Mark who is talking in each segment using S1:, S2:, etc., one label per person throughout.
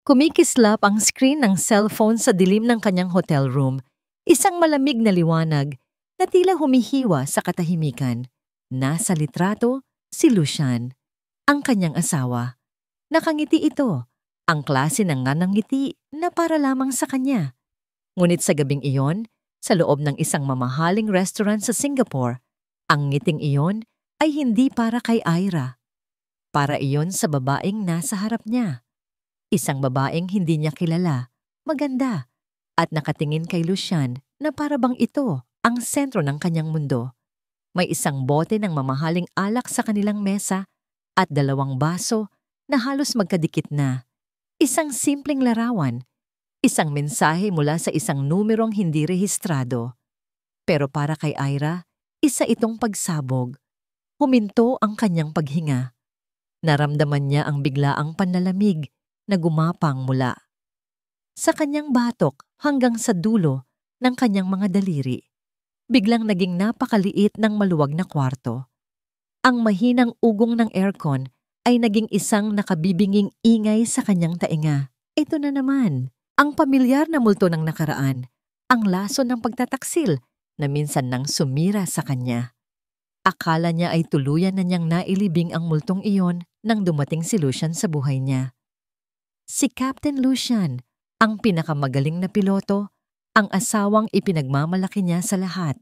S1: Kumikislap ang screen ng cellphone sa dilim ng kanyang hotel room. Isang malamig na liwanag na tila humihiwa sa katahimikan. Nasa litrato, si Lucian, ang kanyang asawa. Nakangiti ito, ang klase ng ngiti na para lamang sa kanya. Ngunit sa gabing iyon, sa loob ng isang mamahaling restaurant sa Singapore, ang ngiting iyon ay hindi para kay Ira. Para iyon sa babaeng nasa harap niya. Isang babaeng hindi niya kilala, maganda, at nakatingin kay Lucian na para bang ito ang sentro ng kanyang mundo. May isang bote ng mamahaling alak sa kanilang mesa at 2 baso na halos magkadikit na. Isang simpleng larawan, isang mensahe mula sa isang numerong hindi rehistrado. Pero para kay Ira, isa itong pagsabog. Huminto ang kanyang paghinga. Naramdaman niya ang biglaang panlalamig na gumapang mula sa kanyang batok hanggang sa dulo ng kanyang mga daliri. Biglang naging napakaliit ng maluwag na kwarto. Ang mahinang ugong ng aircon ay naging isang nakabibinging ingay sa kanyang tainga. Ito na naman, ang pamilyar na multo ng nakaraan, ang laso ng pagtataksil na minsan nang sumira sa kanya. Akala niya ay tuluyan na niyang nailibing ang multong iyon nang dumating si Lucian sa buhay niya. Si Captain Lucian, ang pinakamagaling na piloto, ang asawang ipinagmamalaki niya sa lahat.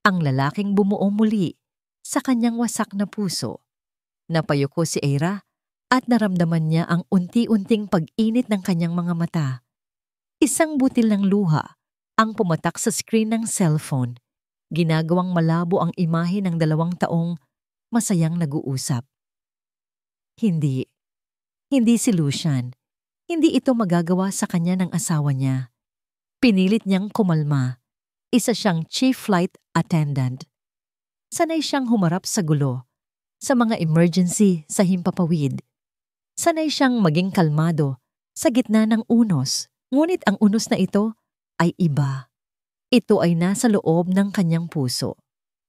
S1: Ang lalaking bumuo muli sa kanyang wasak na puso. Napayuko si Ira at naramdaman niya ang unti-unting pag-init ng kanyang mga mata. Isang butil ng luha ang pumatak sa screen ng cellphone, ginagawang malabo ang imahe ng 2 taong masayang nag-uusap. Hindi si Lucian. Hindi ito magagawa sa kanya ng asawa niya. Pinilit niyang kumalma. Isa siyang chief flight attendant. Sanay siyang humarap sa gulo, sa mga emergency sa himpapawid. Sanay siyang maging kalmado sa gitna ng unos. Ngunit ang unos na ito ay iba. Ito ay nasa loob ng kanyang puso.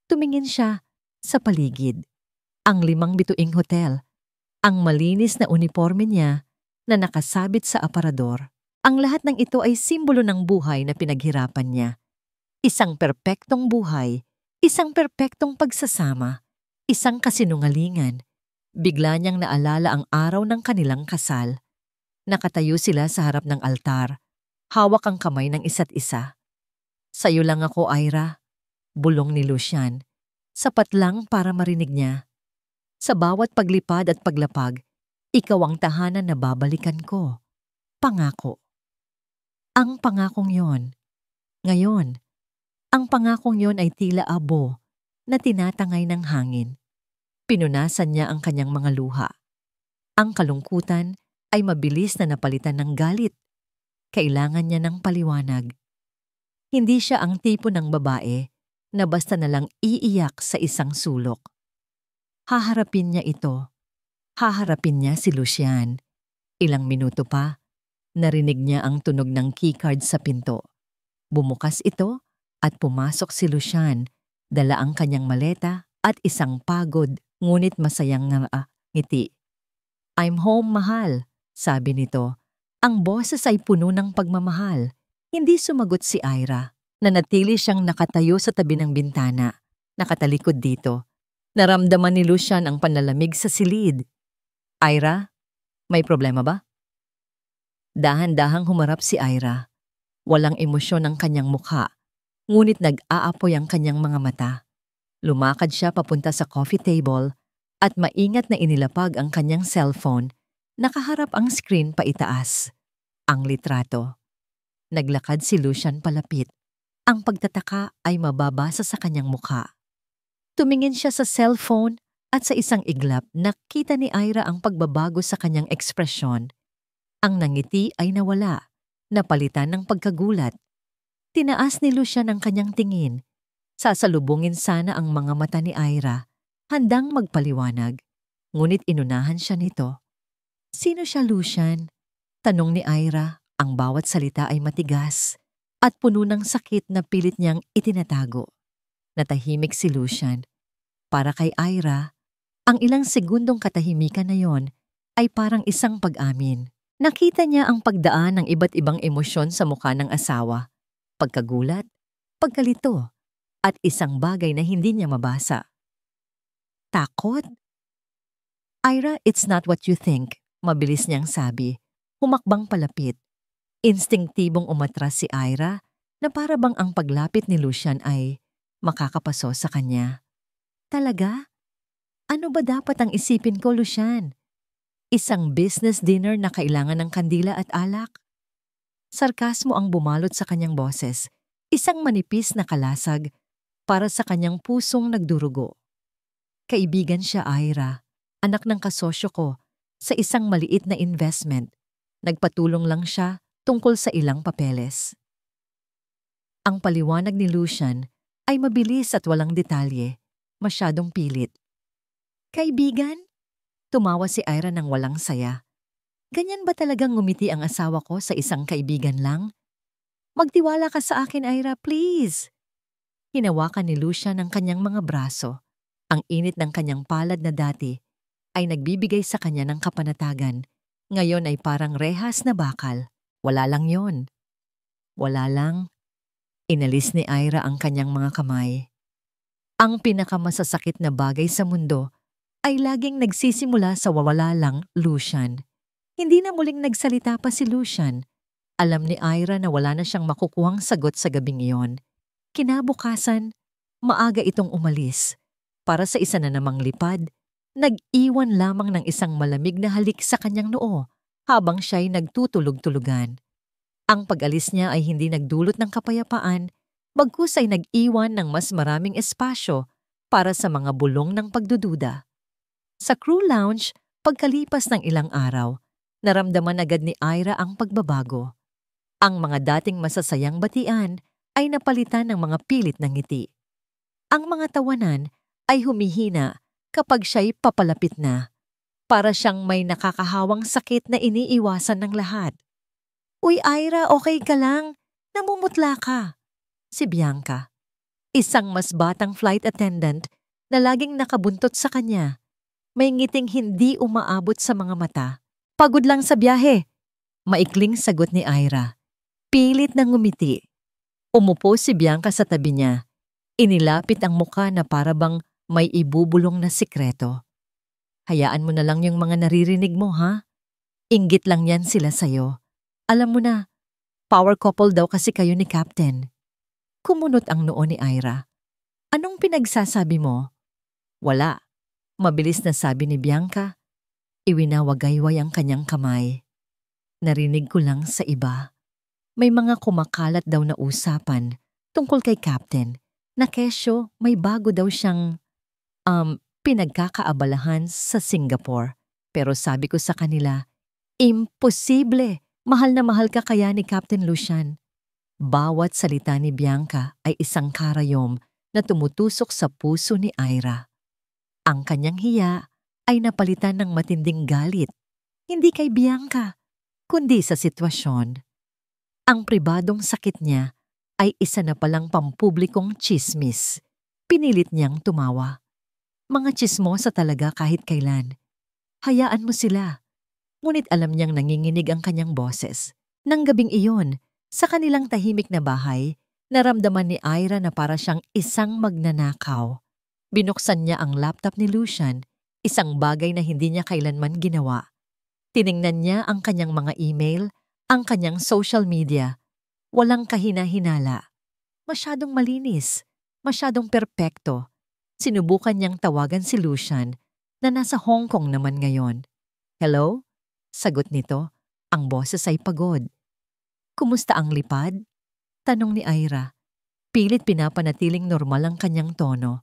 S1: Tumingin siya sa paligid. Ang 5 bituing hotel. Ang malinis na uniforme niya na nakasabit sa aparador. Ang lahat ng ito ay simbolo ng buhay na pinaghirapan niya. Isang perpektong buhay, isang perpektong pagsasama, isang kasinungalingan. Bigla niyang naalala ang araw ng kanilang kasal. Nakatayo sila sa harap ng altar, hawak ang kamay ng isa't isa. "Sa'yo lang ako, Ira," bulong ni Lucian. Sapat lang para marinig niya. Sa bawat paglipad at paglapag, ikaw ang tahanan na babalikan ko. Pangako. Ang pangakong yon. Ngayon, ang pangakong yon ay tila abo na tinatangay ng hangin. Pinunasan niya ang kanyang mga luha. Ang kalungkutan ay mabilis na napalitan ng galit. Kailangan niya ng paliwanag. Hindi siya ang tipo ng babae na basta na lang iiyak sa isang sulok. Haharapin niya ito. Haharapin niya si Lucian. Ilang minuto pa, narinig niya ang tunog ng keycard sa pinto. Bumukas ito at pumasok si Lucian, dala ang kanyang maleta at isang pagod ngunit masayang ngiti. "I'm home, mahal," sabi nito. Ang boses ay puno ng pagmamahal. Hindi sumagot si Ira. Nanatili siyang nakatayo sa tabi ng bintana, nakatalikod dito. Naramdaman ni Lucian ang panlalamig sa silid. "Ira, may problema ba?" Dahan-dahang humarap si Ira. Walang emosyon ang kanyang mukha, ngunit nag-aapoy ang kanyang mga mata. Lumakad siya papunta sa coffee table at maingat na inilapag ang kanyang cellphone. Nakaharap ang screen paitaas. Ang litrato. Naglakad si Lucian palapit. Ang pagtataka ay mababasa sa kanyang mukha. Tumingin siya sa cellphone at sa isang iglap nakita ni Ira ang pagbabago sa kanyang ekspresyon. Ang nangiti ay nawala, napalitan ng pagkagulat. Tinaas ni Lucian ang kanyang tingin. Sasalubungin sana ang mga mata ni Ira, handang magpaliwanag. Ngunit inunahan siya nito. "Sino siya, Lucian?" tanong ni Ira. Ang bawat salita ay matigas at puno ng sakit na pilit niyang itinatago. Natahimik si Lucian. Para kay Ira, ang ilang segundong katahimikan na yon ay parang isang pag-amin. Nakita niya ang pagdaan ng iba't ibang emosyon sa mukha ng asawa. Pagkagulat, pagkalito, at isang bagay na hindi niya mabasa. Takot? Ira, it's not what you think, mabilis niyang sabi. Humakbang palapit. Instinktibong umatras si Ira na para bang ang paglapit ni Lucian ay makakapaso sa kanya. Talaga? Ano ba dapat ang isipin ko, Lucian? Isang business dinner na kailangan ng kandila at alak? Sarkasmo ang bumalot sa kanyang boses, isang manipis na kalasag para sa kanyang pusong nagdurugo. Kaibigan siya, Ira, anak ng kasosyo ko, sa isang maliit na investment. Nagpatulong lang siya tungkol sa ilang papeles. Ang paliwanag ni Lucian ay mabilis at walang detalye, masyadong pilit. Kaibigan? Tumawa si Ira ng walang saya. Ganyan ba talagang ngumiti ang asawa ko sa isang kaibigan lang? Magtiwala ka sa akin, Ira, please. Hinawakan ni Lucian ang kanyang mga braso. Ang init ng kanyang palad na dati ay nagbibigay sa kanya ng kapanatagan. Ngayon ay parang rehas na bakal. Wala lang yon. Wala lang. Inalis ni Ira ang kanyang mga kamay. Ang pinakamasasakit na bagay sa mundo ay laging nagsisimula sa wawala lang, Lucian. Hindi na muling nagsalita pa si Lucian. Alam ni Ira na wala na siyang makukuhang sagot sa gabing iyon. Kinabukasan, maaga itong umalis. Para sa isa na namang lipad, nag-iwan lamang ng isang malamig na halik sa kanyang noo habang siya'y nagtutulog-tulugan. Ang pag-alis niya ay hindi nagdulot ng kapayapaan, bagkus ay nag-iwan ng mas maraming espasyo para sa mga bulong ng pagdududa. Sa crew lounge, pagkalipas ng ilang araw, naramdaman agad ni Ira ang pagbabago. Ang mga dating masasayang batian ay napalitan ng mga pilit na ngiti. Ang mga tawanan ay humihina kapag siya'y papalapit na, para siyang may nakakahawang sakit na iniiwasan ng lahat. Uy, Ira, okay ka lang? Namumutla ka. Si Bianca, isang mas batang flight attendant na laging nakabuntot sa kanya. May ngiting hindi umaabot sa mga mata. Pagod lang sa biyahe. Maikling sagot ni Ira. Pilit na ngumiti. Umupo si Bianca sa tabi niya. Inilapit ang mukha na parabang may ibubulong na sikreto. Hayaan mo na lang yung mga naririnig mo, ha? Inggit lang yan sila sa'yo. Alam mo na, power couple daw kasi kayo ni Captain. Kumunot ang noo ni Ira. Anong pinagsasabi mo? Wala. Mabilis na sabi ni Bianca. Iwinawagayway ang kanyang kamay. Narinig ko lang sa iba. May mga kumakalat daw na usapan tungkol kay Captain na kesyo may bago daw siyang pinagkakaabalahan sa Singapore. Pero sabi ko sa kanila, imposible! Mahal na mahal ka kaya ni Captain Lucian. Bawat salita ni Bianca ay isang karayom na tumutusok sa puso ni Ira. Ang kanyang hiya ay napalitan ng matinding galit, hindi kay Bianca, kundi sa sitwasyon. Ang pribadong sakit niya ay isa na palang pampublikong tsismis. Pinilit niyang tumawa. Mga tsismosa talaga kahit kailan. Hayaan mo sila. Ngunit alam niyang nanginginig ang kanyang boses. Nang gabing iyon, sa kanilang tahimik na bahay, naramdaman ni Ira na para siyang isang magnanakaw. Binuksan niya ang laptop ni Lucian, isang bagay na hindi niya kailanman ginawa. Tiningnan niya ang kanyang mga email, ang kanyang social media. Walang kahina-hinala. Masyadong malinis, masyadong perpekto. Sinubukan niyang tawagan si Lucian na nasa Hong Kong naman ngayon. Hello? Sagot nito, ang boses ay pagod. Kumusta ang lipad? Tanong ni Ira. Pilit pinapanatiling normal ang kanyang tono.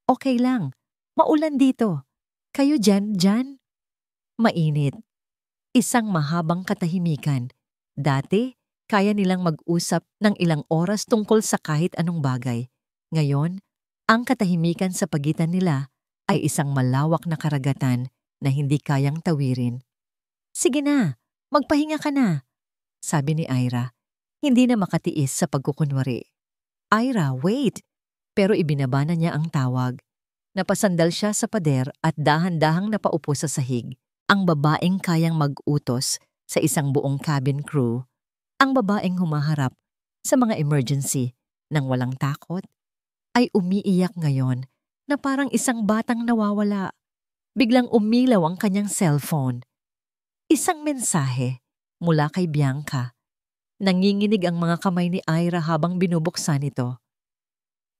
S1: Okay lang, maulan dito. Kayo dyan? Mainit. Isang mahabang katahimikan. Dati, kaya nilang mag-usap ng ilang oras tungkol sa kahit anong bagay. Ngayon, ang katahimikan sa pagitan nila ay isang malawak na karagatan na hindi kayang tawirin. Sige na, magpahinga ka na, sabi ni Ira. Hindi na makatiis sa pagkukunwari. Ira, wait! Pero ibinaba na niya ang tawag. Napasandal siya sa pader at dahan-dahang napaupo sa sahig. Ang babaeng kayang mag-utos Sa isang buong cabin crew, ang babaeng humaharap sa mga emergency nang walang takot ay umiiyak ngayon na parang isang batang nawawala. Biglang umilaw ang kanyang cellphone. Isang mensahe mula kay Bianca. Nanginginig ang mga kamay ni Ira habang binubuksan ito.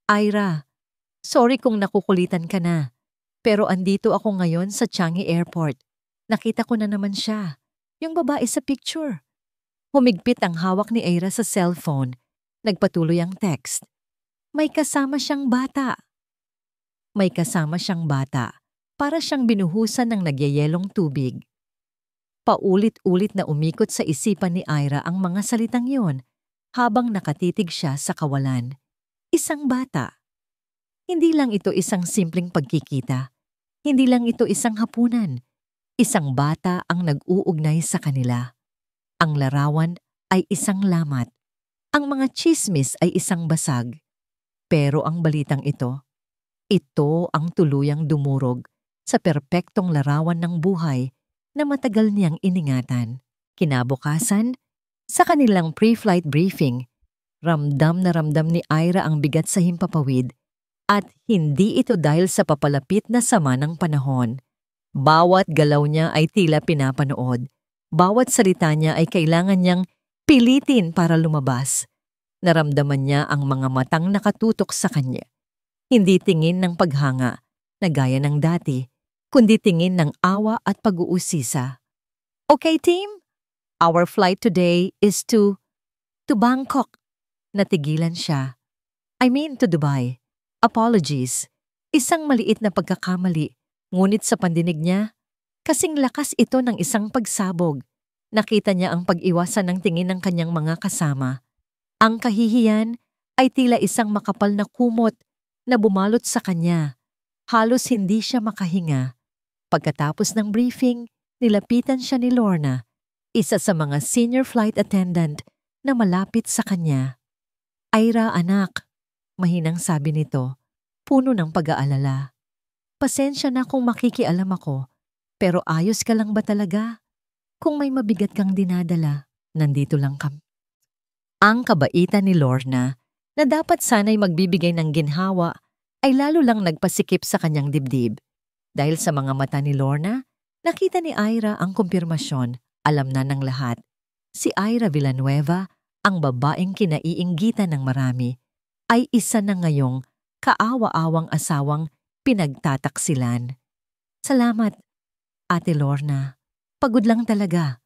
S1: Ira, sorry kung nakukulitan ka na, pero andito ako ngayon sa Changi Airport. Nakita ko na naman siya, yung babae sa picture. Humigpit ang hawak ni Ira sa cellphone. Nagpatuloy ang text. May kasama siyang bata. May kasama siyang bata. Para siyang binuhusan ng nagyayelong tubig. Paulit-ulit na umikot sa isipan ni Ira ang mga salitang yon habang nakatitig siya sa kawalan. Isang bata. Hindi lang ito isang simpleng pagkikita. Hindi lang ito isang hapunan. Isang bata ang nag-uugnay sa kanila. Ang larawan ay isang lamat. Ang mga tsismis ay isang basag. Pero ang balitang ito ang tuluyang dumurog sa perpektong larawan ng buhay na matagal niyang iningatan. Kinabukasan, sa kanilang pre-flight briefing, ramdam na ramdam ni Ira ang bigat sa himpapawid at hindi ito dahil sa papalapit na sama ng panahon. Bawat galaw niya ay tila pinapanood. Bawat salita niya ay kailangan niyang pilitin para lumabas. Naramdaman niya ang mga matang nakatutok sa kanya. Hindi tingin ng paghanga na gaya ng dati, kundi tingin ng awa at pag-uusisa. Okay team, our flight today is to Bangkok. Natigilan siya. I mean to Dubai. Apologies. Isang maliit na pagkakamali. Ngunit sa pandinig niya, kasing lakas ito ng isang pagsabog. Nakita niya ang pag-iwasan ng tingin ng kanyang mga kasama. Ang kahihiyan ay tila isang makapal na kumot na bumalot sa kanya. Halos hindi siya makahinga. Pagkatapos ng briefing, nilapitan siya ni Lorna, isa sa mga senior flight attendant na malapit sa kanya. Ira, anak, mahinang sabi nito, puno ng pag-aalala. Pasensya na kung makikialam ako, pero ayos ka lang ba talaga? Kung may mabigat kang dinadala, nandito lang kami. Ang kabaitan ni Lorna, na dapat sana'y magbibigay ng ginhawa, ay lalo lang nagpasikip sa kanyang dibdib. Dahil sa mga mata ni Lorna, nakita ni Ira ang kumpirmasyon, alam na ng lahat. Si Ira Villanueva, ang babaeng kinaiinggitan ng marami, ay isa na ngayong kaawa-awang asawang pinagtataksilan. Salamat, Ate Lorna. Pagod lang talaga.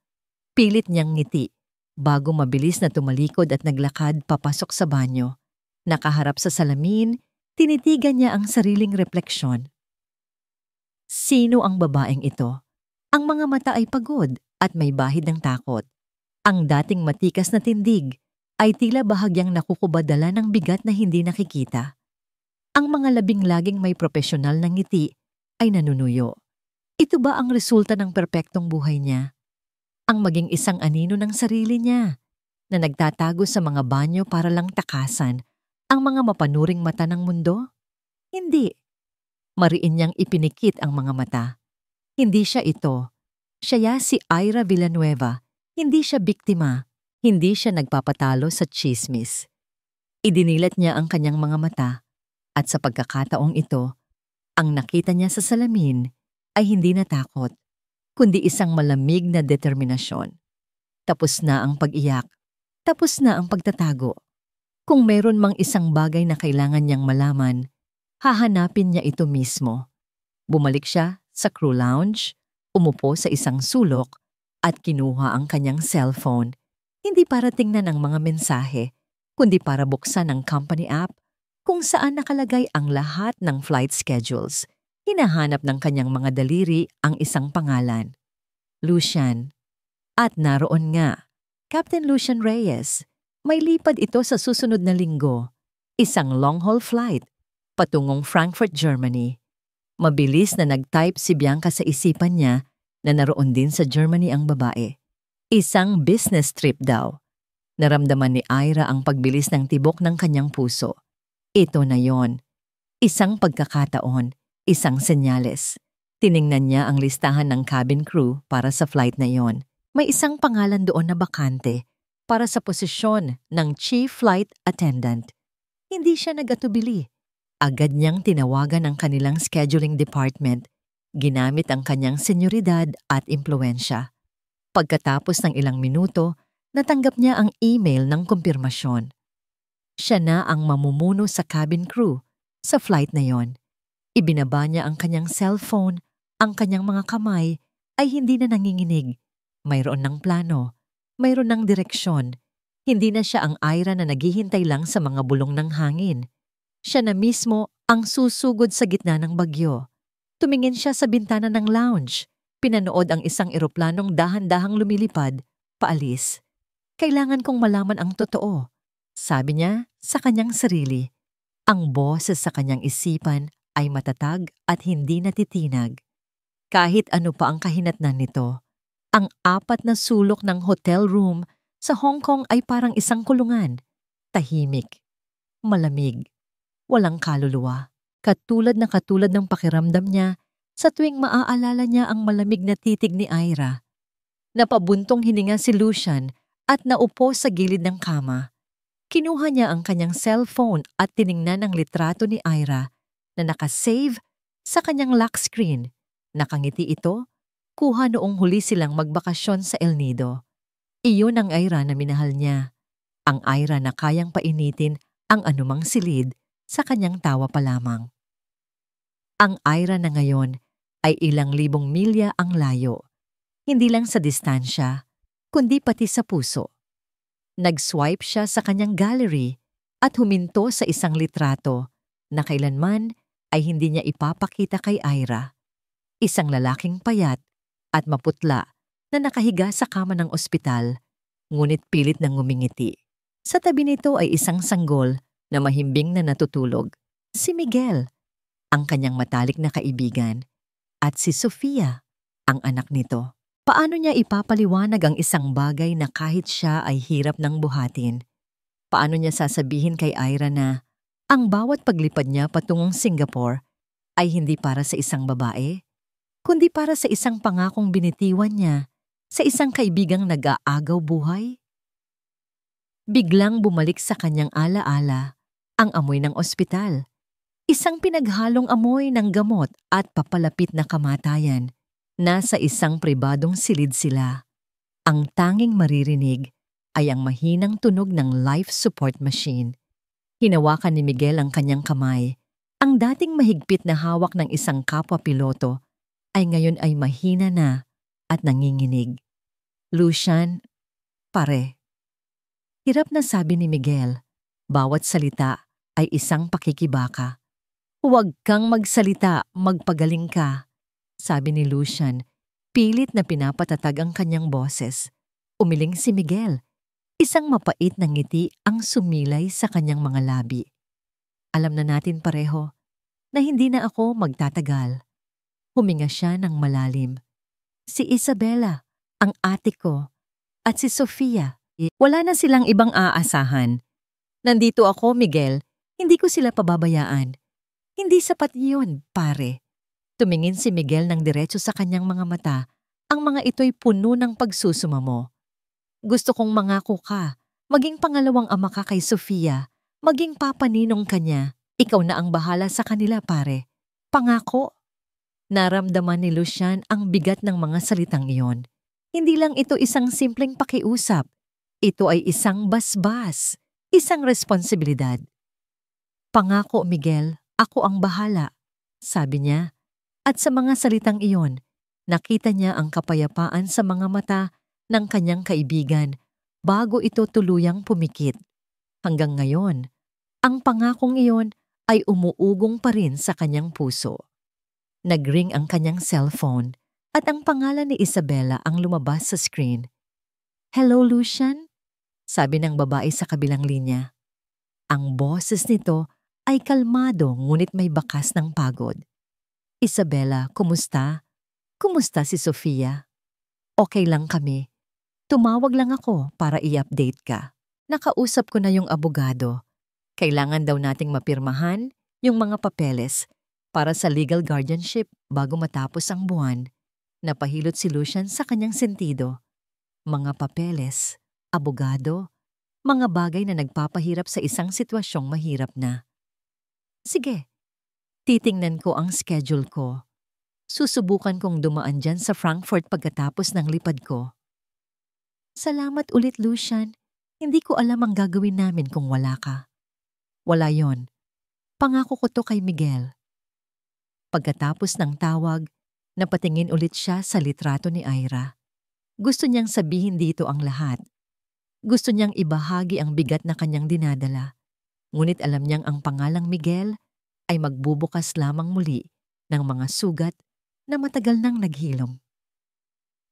S1: Pilit niyang ngiti bago mabilis na tumalikod at naglakad papasok sa banyo. Nakaharap sa salamin, tinitigan niya ang sariling refleksyon. Sino ang babaeng ito? Ang mga mata ay pagod at may bahid ng takot. Ang dating matikas na tindig ay tila bahagyang nakukubadala ng bigat na hindi nakikita. Ang mga labing laging may propesyonal na ngiti ay nanunuyo. Ito ba ang resulta ng perpektong buhay niya? Ang maging isang anino ng sarili niya na nagtatago sa mga banyo para lang takasan ang mga mapanuring mata ng mundo? Hindi. Mariin niyang ipinikit ang mga mata. Hindi siya ito. Siya si Ira Villanueva. Hindi siya biktima. Hindi siya nagpapatalo sa tsismis. Idinilat niya ang kanyang mga mata at sa pagkakataong ito, ang nakita niya sa salamin ay hindi natakot, kundi isang malamig na determinasyon. Tapos na ang pag-iyak. Tapos na ang pagtatago. Kung meron mang isang bagay na kailangan niyang malaman, hahanapin niya ito mismo. Bumalik siya sa crew lounge, umupo sa isang sulok, at kinuha ang kanyang cellphone. Hindi para tingnan ang mga mensahe, kundi para buksan ang company app kung saan nakalagay ang lahat ng flight schedules. Hinahanap ng kanyang mga daliri ang isang pangalan. Lucian. At naroon nga, Captain Lucian Reyes. May lipad ito sa susunod na linggo. Isang long-haul flight, patungong Frankfurt, Germany. Mabilis na nag-type si Bianca sa isipan niya na naroon din sa Germany ang babae. Isang business trip daw. Naramdaman ni Ira ang pagbilis ng tibok ng kanyang puso. Ito na yon. Isang pagkakataon, isang senyales. Tiningnan niya ang listahan ng cabin crew para sa flight na yon. May isang pangalan doon na bakante para sa posisyon ng Chief Flight Attendant. Hindi siya nag-atubili. Agad niyang tinawagan ang kanilang scheduling department, ginamit ang kanyang senyoridad at impluensya. Pagkatapos ng ilang minuto, natanggap niya ang email ng kumpirmasyon. Siya na ang mamumuno sa cabin crew sa flight na yon. Ibinaba niya ang kanyang cellphone, ang kanyang mga kamay ay hindi na nanginginig. Mayroon ng plano, mayroon ng direksyon. Hindi na siya ang Ira na naghihintay lang sa mga bulong ng hangin. Siya na mismo ang susugod sa gitna ng bagyo. Tumingin siya sa bintana ng lounge. Pinanood ang isang eroplanong dahan-dahang lumilipad, paalis. Kailangan kong malaman ang totoo, sabi niya sa kanyang sarili. Ang boses sa kanyang isipan ay matatag at hindi natitinag. Kahit ano pa ang kahinatnan nito, ang 4 na sulok ng hotel room sa Hong Kong ay parang isang kulungan. Tahimik, malamig, walang kaluluwa. Katulad ng pakiramdam niya sa tuwing maaalala niya ang malamig na titig ni Ira. Napabuntong hininga si Lucian at naupo sa gilid ng kama. Kinuha niya ang kanyang cellphone at tiningnan ang litrato ni Ira na nakasave sa kanyang lock screen. Nakangiti ito, kuha noong huli silang magbakasyon sa El Nido. Iyon ang Ira na minahal niya. Ang Ira na kayang painitin ang anumang silid sa kanyang tawa pa lamang. Ang Ira na ngayon ay ilang libong milya ang layo. Hindi lang sa distansya, kundi pati sa puso. Nag-swipe siya sa kanyang gallery at huminto sa isang litrato na kailanman ay hindi niya ipapakita kay Ira. Isang lalaking payat at maputla na nakahiga sa kama ng ospital, ngunit pilit na ngumingiti. Sa tabi nito ay isang sanggol na mahimbing na natutulog. Si Miguel, ang kanyang matalik na kaibigan, at si Sofia, ang anak nito. Paano niya ipapaliwanag ang isang bagay na kahit siya ay hirap ng buhatin? Paano niya sasabihin kay Ira na ang bawat paglipad niya patungong Singapore ay hindi para sa isang babae, kundi para sa isang pangakong binitiwan niya sa isang kaibigang nag-aagaw buhay? Biglang bumalik sa kanyang alaala ang amoy ng ospital. Isang pinaghalong amoy ng gamot at papalapit na kamatayan. Nasa isang pribadong silid sila. Ang tanging maririnig ay ang mahinang tunog ng life support machine. Hinawakan ni Miguel ang kanyang kamay. Ang dating mahigpit na hawak ng isang kapwa-piloto ay ngayon ay mahina na at nanginginig. Lucian, pare. Hirap na sabi ni Miguel, bawat salita ay isang pakikibaka. Huwag kang magsalita, magpagaling ka, sabi ni Lucian. Pilit na pinapatatag ang kanyang boses. Umiling si Miguel. Isang mapait na ngiti ang sumilay sa kanyang mga labi. Alam na natin pareho na hindi na ako magtatagal. Huminga siya ng malalim. Si Isabella, ang ate ko, at si Sofia. Wala na silang ibang aasahan. Nandito ako, Miguel. Hindi ko sila pababayaan. Hindi sapat yun, pare. Tumingin si Miguel ng diretso sa kanyang mga mata. Ang mga ito'y puno ng pagsusumamo. Gusto kong mangako ka. Maging pangalawang ama ka kay Sofia. Maging papaninong kanya. Ikaw na ang bahala sa kanila, pare. Pangako. Naramdaman ni Lucian ang bigat ng mga salitang iyon. Hindi lang ito isang simpleng pakiusap. Ito ay isang basbas, isang responsibilidad. Pangako, Miguel, ako ang bahala, sabi niya. At sa mga salitang iyon, nakita niya ang kapayapaan sa mga mata ng kanyang kaibigan bago ito tuluyang pumikit. Hanggang ngayon, ang pangakong iyon ay umuugong pa rin sa kanyang puso. Nagring ang kanyang cellphone at ang pangalan ni Isabella ang lumabas sa screen. Hello, Lucian? Sabi ng babae sa kabilang linya. Ang boses nito ay kalmado ngunit may bakas ng pagod. Isabella, kumusta? Kumusta si Sofia? Okay lang kami. Tumawag lang ako para i-update ka. Nakausap ko na yung abogado. Kailangan daw nating mapirmahan yung mga papeles para sa legal guardianship bago matapos ang buwan. Napahilot si Lucian sa kanyang sentido. mga papeles, abogado, mga bagay na nagpapahirap sa isang sitwasyong mahirap na. Sige, titingnan ko ang schedule ko. Susubukan kong dumaan dyan sa Frankfurt pagkatapos ng lipad ko. Salamat ulit, Lucian. Hindi ko alam ang gagawin namin kung wala ka. Wala yon. Pangako ko to kay Miguel. Pagkatapos ng tawag, napatingin ulit siya sa litrato ni Ira. Gusto niyang sabihin dito ang lahat. Gusto niyang ibahagi ang bigat na kanyang dinadala. Ngunit alam niyang ang pangalang Miguel ay magbubukas lamang muli ng mga sugat na matagal nang naghilom.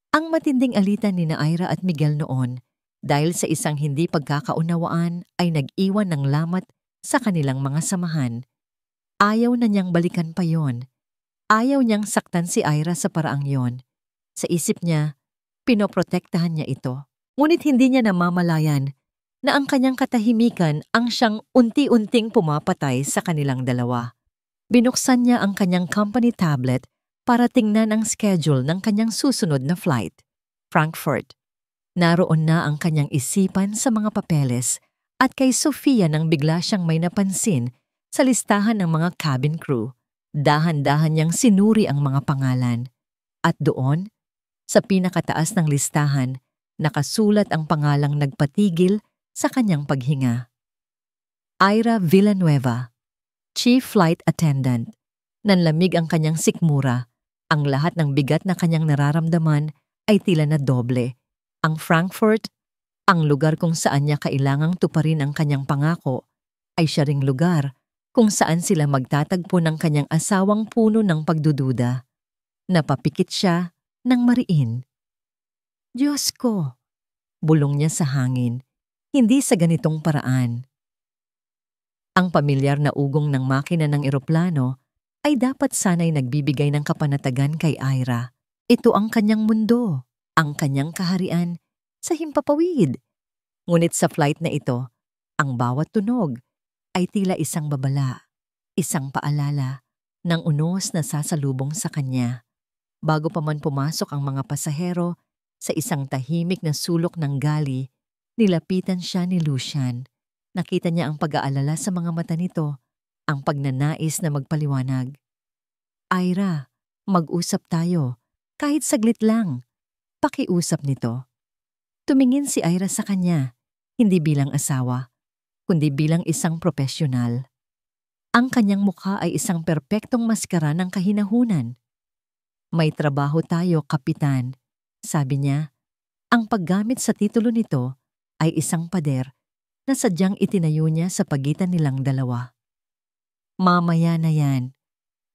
S1: Ang matinding alitan ni Ira at Miguel noon dahil sa isang hindi pagkakaunawaan ay nag-iwan ng lamat sa kanilang mga samahan. Ayaw na niyang balikan pa yon. Ayaw niyang saktan si Ira sa paraang yon. Sa isip niya, pinoprotektahan niya ito. Ngunit hindi niya namamalayan na ang kanyang katahimikan ang siyang unti-unting pumapatay sa kanilang dalawa. Binuksan niya ang kanyang company tablet para tingnan ang schedule ng kanyang susunod na flight, Frankfurt. Naroon na ang kanyang isipan sa mga papeles at kay Sofia nang bigla siyang may napansin sa listahan ng mga cabin crew. Dahan-dahan niyang sinuri ang mga pangalan. At doon, sa pinakataas ng listahan, nakasulat ang pangalang nagpatigil sa kanyang paghinga. Ira Villanueva, Chief Flight Attendant. Nanlamig ang kanyang sikmura. Ang lahat ng bigat na kanyang nararamdaman ay tila na doble. Ang Frankfurt, ang lugar kung saan niya kailangang tuparin ang kanyang pangako, ay siya ring lugar kung saan sila magtatagpo ng kanyang asawang puno ng pagdududa. Napapikit siya ng mariin. Diyos ko! Bulong niya sa hangin, hindi sa ganitong paraan. Ang pamilyar na ugong ng makina ng eroplano ay dapat sana'y nagbibigay ng kapanatagan kay Ira. Ito ang kanyang mundo, ang kanyang kaharian sa himpapawid. Ngunit sa flight na ito, ang bawat tunog ay tila isang babala, isang paalala ng unos na sasalubong sa kanya. Bago pa man pumasok ang mga pasahero sa isang tahimik na sulok ng gali, nilapitan siya ni Lucian. Nakita niya ang pag-aalala sa mga mata nito, ang pagnanais na magpaliwanag. Ira, mag-usap tayo. Kahit saglit lang. Pakiusap nito. Tumingin si Ira sa kanya, hindi bilang asawa, kundi bilang isang propesyonal. Ang kanyang mukha ay isang perpektong maskara ng kahinahunan. May trabaho tayo, Kapitan. Sabi niya, ang paggamit sa titulo nito ay isang pader na sadyang itinayo niya sa pagitan nilang dalawa. Mamaya na yan.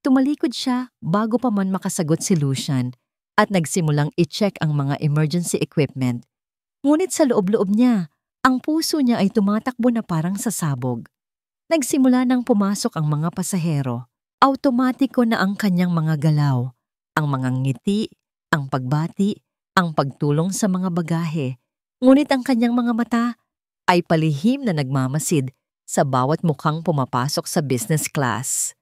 S1: Tumalikod siya bago pa man makasagot si Lucian at nagsimulang i-check ang mga emergency equipment. Ngunit sa loob-loob niya, ang puso niya ay tumatakbo na parang sasabog. Nagsimula nang pumasok ang mga pasahero. Automatiko na ang kanyang mga galaw, ang mga ngiti, ang pagbati, ang pagtulong sa mga bagahe. Ngunit ang kanyang mga mata ay palihim na nagmamasid sa bawat mukhang pumapasok sa business class.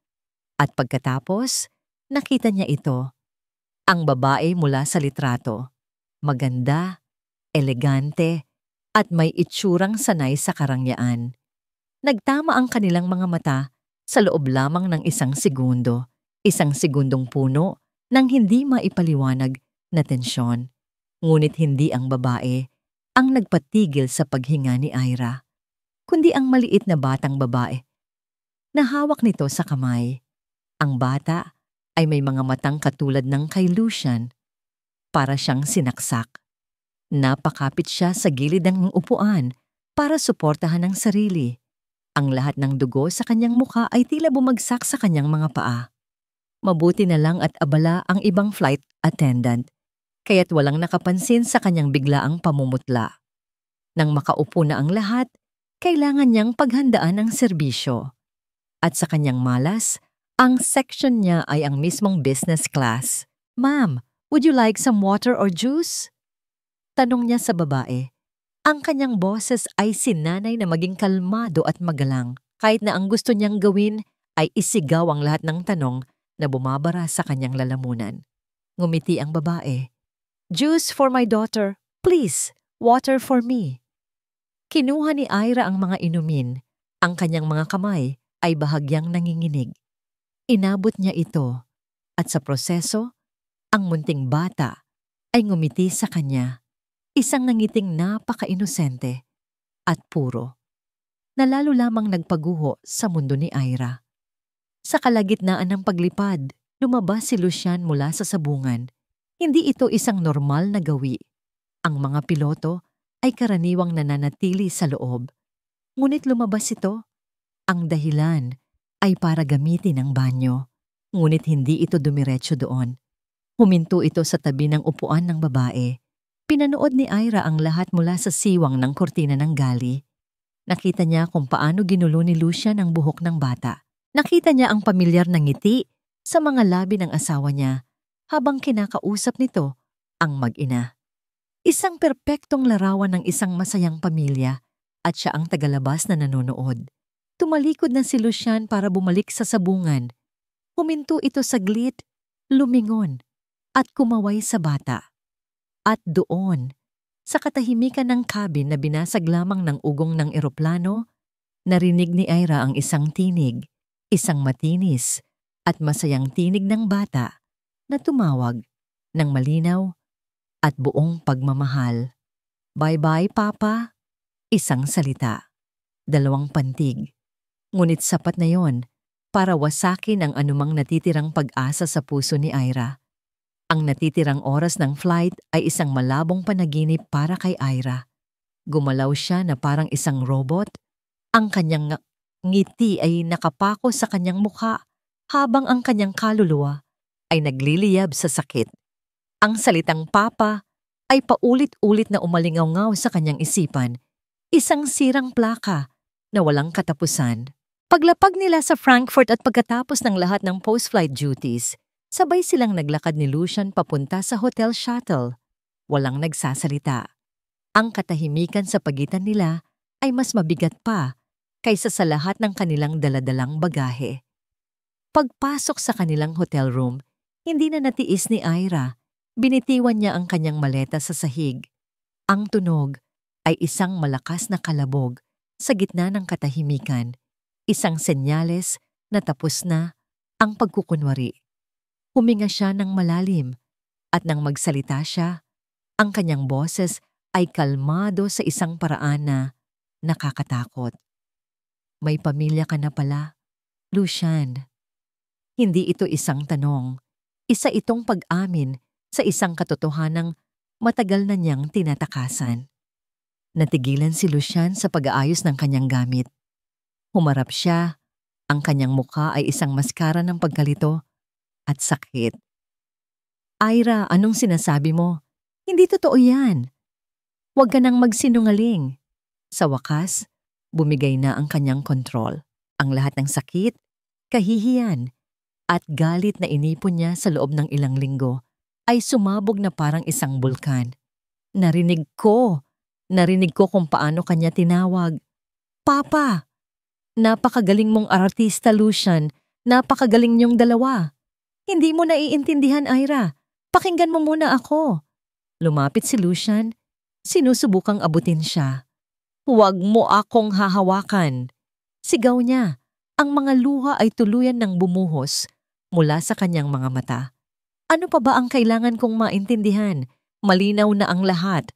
S1: At pagkatapos, nakita niya ito. Ang babae mula sa litrato. Maganda, elegante, at may itsurang sanay sa karangyaan. Nagtama ang kanilang mga mata sa loob lamang ng isang segundo. Isang segundong puno ng hindi maipaliwanag na tensyon. Ngunit hindi ang babae ang nagpatigil sa paghinga ni Ira, kundi ang maliit na batang babae. Nahawak nito sa kamay. Ang bata ay may mga matang katulad ng kay Lucian. Para siyang sinaksak. Napakapit siya sa gilid ng upuan para suportahan ang sarili. Ang lahat ng dugo sa kanyang mukha ay tila bumagsak sa kanyang mga paa. Mabuti na lang at abala ang ibang flight attendant, kaya't walang nakapansin sa kanyang biglaang pamumutla. Nang makaupo na ang lahat, kailangan niyang paghandaan ang serbisyo. At sa kanyang malas, ang section niya ay ang mismong business class. Ma'am, would you like some water or juice? Tanong niya sa babae. Ang kanyang boses ay sinanay na maging kalmado at magalang, kahit na ang gusto niyang gawin ay isigaw ang lahat ng tanong na bumabara sa kanyang lalamunan. Ngumiti ang babae. Juice for my daughter. Please, water for me. Kinuha ni Ira ang mga inumin. Ang kanyang mga kamay ay bahagyang nanginginig. Inabot niya ito at sa proseso, ang munting bata ay ngumiti sa kanya. Isang nangiting napaka-inosente at puro na lalo lamang nagpaguho sa mundo ni Ira. Sa kalagitnaan ng paglipad, lumabas si Lucian mula sa sabungan. Hindi ito isang normal na gawi. Ang mga piloto ay karaniwang nananatili sa loob. Ngunit lumabas ito. Ang dahilan ay para gamitin ang banyo. Ngunit hindi ito dumiretso doon. Huminto ito sa tabi ng upuan ng babae. Pinanood ni Ira ang lahat mula sa siwang ng kortina ng gali. Nakita niya kung paano ginulo ni Lucian ang buhok ng bata. Nakita niya ang pamilyar na ngiti sa mga labi ng asawa niya habang kinakausap nito ang mag-ina. Isang perpektong larawan ng isang masayang pamilya at siya ang tagalabas na nanonood. Tumalikod na si Lucian para bumalik sa sabungan. Huminto ito saglit, lumingon at kumaway sa bata. At doon, sa katahimikan ng cabin na binasag lamang ng ugong ng eroplano, narinig ni Ira ang isang tinig, isang matinis at masayang tinig ng bata na tumawag ng malinaw at buong pagmamahal. Bye-bye, Papa. Isang salita, dalawang pantig. Ngunit sapat na yon para wasakin ang anumang natitirang pag-asa sa puso ni Ira. Ang natitirang oras ng flight ay isang malabong panaginip para kay Ira. Gumalaw siya na parang isang robot. Ang kanyang ngiti ay nakapako sa kanyang mukha habang ang kanyang kaluluwa ay nagliliyab sa sakit. Ang salitang Papa ay paulit-ulit na umalingaw-ngaw sa kanyang isipan. Isang sirang plaka na walang katapusan. Paglapag nila sa Frankfurt at pagkatapos ng lahat ng post-flight duties, sabay silang naglakad ni Lucian papunta sa hotel shuttle. Walang nagsasalita. Ang katahimikan sa pagitan nila ay mas mabigat pa kaysa sa lahat ng kanilang daladalang bagahe. Pagpasok sa kanilang hotel room, hindi na natiis ni Ira. Binitiwan niya ang kanyang maleta sa sahig. Ang tunog ay isang malakas na kalabog sa gitna ng katahimikan. Isang senyales na tapos na ang pagkukunwari. Huminga siya ng malalim at nang magsalita siya, ang kanyang boses ay kalmado sa isang paraan na nakakatakot. May pamilya ka na pala, Lucian. Hindi ito isang tanong. Isa itong pag-amin sa isang katotohanang matagal na niyang tinatakasan. Natigilan si Lucian sa pag-aayos ng kanyang gamit. Humarap siya. Ang kanyang mukha ay isang maskara ng pagkalito at sakit. Ira, anong sinasabi mo? Hindi totoo yan. Huwag ka nang magsinungaling. Sa wakas, bumigay na ang kanyang kontrol. Ang lahat ng sakit, kahihiyan, at galit na inipon niya sa loob ng ilang linggo ay sumabog na parang isang bulkan. Narinig ko kung paano kanya tinawag. Papa! Napakagaling mong artista, Lucian. Napakagaling niyong dalawa. Hindi mo naiintindihan, Ira. Pakinggan mo muna ako. Lumapit si Lucian. Sinusubukang abutin siya. Huwag mo akong hahawakan. Sigaw niya. Ang mga luha ay tuluyan ng bumuhos mula sa kanyang mga mata. Ano pa ba ang kailangan kong maintindihan? Malinaw na ang lahat.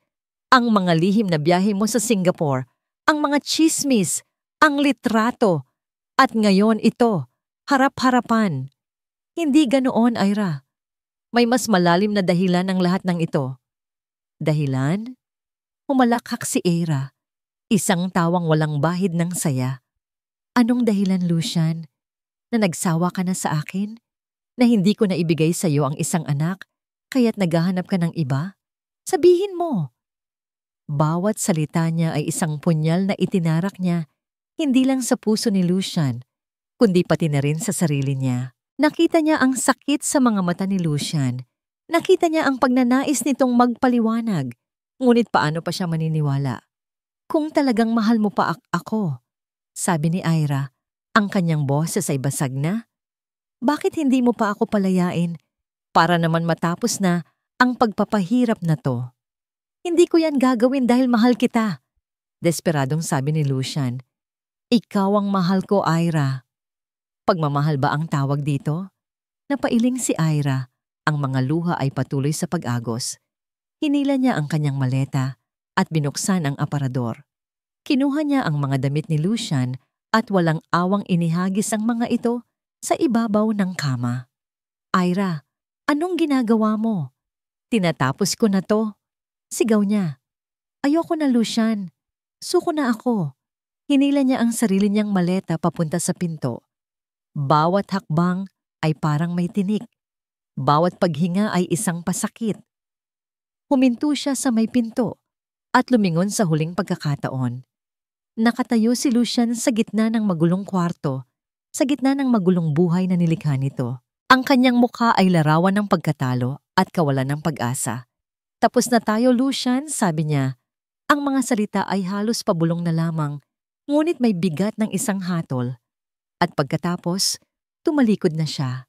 S1: Ang mga lihim na biyahe mo sa Singapore, ang mga chismis, ang litrato, at ngayon ito, harap-harapan. Hindi ganoon, Ira. May mas malalim na dahilan ng lahat ng ito. Dahilan? Humalakhak si Ira. Isang tawang walang bahid ng saya. Anong dahilan, Lucian? Na nagsawa ka na sa akin? Na hindi ko na ibigay sa iyo ang isang anak, kaya't naghahanap ka ng iba? Sabihin mo. Bawat salita niya ay isang punyal na itinarak niya, hindi lang sa puso ni Lucian, kundi pati na rin sa sarili niya. Nakita niya ang sakit sa mga mata ni Lucian. Nakita niya ang pagnanais nitong magpaliwanag. Ngunit paano pa siya maniniwala? Kung talagang mahal mo pa ako, sabi ni Ira, ang kanyang boses ay basag na. Bakit hindi mo pa ako palayain para naman matapos na ang pagpapahirap na to? Hindi ko yan gagawin dahil mahal kita. Desperadong sabi ni Lucian. Ikaw ang mahal ko, Ira. Pagmamahal ba ang tawag dito? Napailing si Ira. Ang mga luha ay patuloy sa pag-agos. Hinila niya ang kanyang maleta at binuksan ang aparador. Kinuha niya ang mga damit ni Lucian at walang awang inihagis ang mga ito sa ibabaw ng kama. Ira, anong ginagawa mo? Tinatapos ko na to. Sigaw niya. Ayoko na, Lucian. Suko na ako. Hinila niya ang sarili niyang maleta papunta sa pinto. Bawat hakbang ay parang may tinik. Bawat paghinga ay isang pasakit. Huminto siya sa may pinto at lumingon sa huling pagkakataon. Nakatayo si Lucian sa gitna ng magulong kwarto, sa gitna ng magulong buhay na nilikha nito. Ang kanyang mukha ay larawan ng pagkatalo at kawalan ng pag-asa. Tapos na tayo, Lucian, sabi niya. Ang mga salita ay halos pabulong na lamang, ngunit may bigat ng isang hatol. At pagkatapos, tumalikod na siya.